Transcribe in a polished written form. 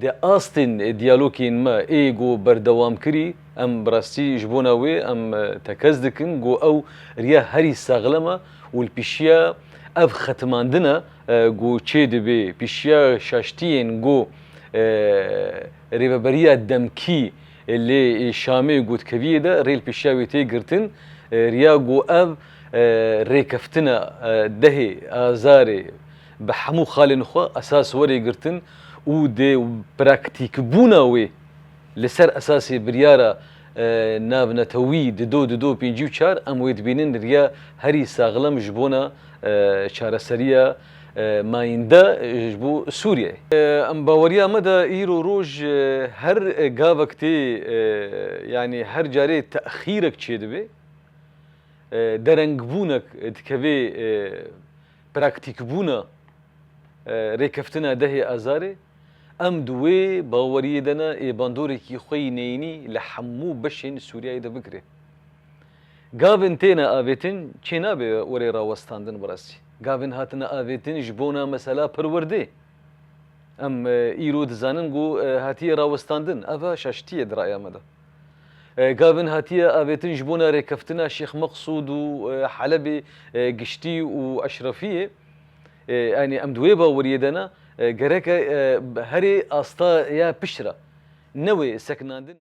ده آستین دیالوگین ما ایگو بردوام کری ام براستی جبوناوی ام تکز دکن گو او ریا هری ساغلما والبیشیا اف ختماندنا گو چه دبی پیشیا شاشتین گو ریببریا دمکی اللي شامي قد كبير ده ريل بيشاوي تيجرتن ريا جو أب ريكفتنا دهي آزاري بحمو خالن خوا أساس وري جرتن ودي براكتيك بوناوي لسر أساسي بريارة نابنا توي ددو بينجيو شار أم ويدبينن ريا هري ساغلم جبونا شار سريا ما يندا جبو سوريا ام باوريا مدى ايرو روج هر قابكتي يعني هر جاري تأخيرك تشيدبي درنگ بونك تكبي براكتيك بونا ريكفتنا دهي ازاري ام دوي باوري دنا باندوري كي خوي نيني لحمو بشين سوريا دا بكري قابن تينا ابيتن چينا بي وري راوستاندن براسي قابن هاتنا ابيتن جبونا مسألة پروردي ام ايرو دزانن قو هاتي راوستاندن افا شاشتية درايا مدى قابن هاتيا ابيتن جبونا ريكفتنا شيخ مقصود وحلبي قشتي واشرفيه يعني ام دويبا وريدنا قريك هري استا يا بشرة نوي سكناندن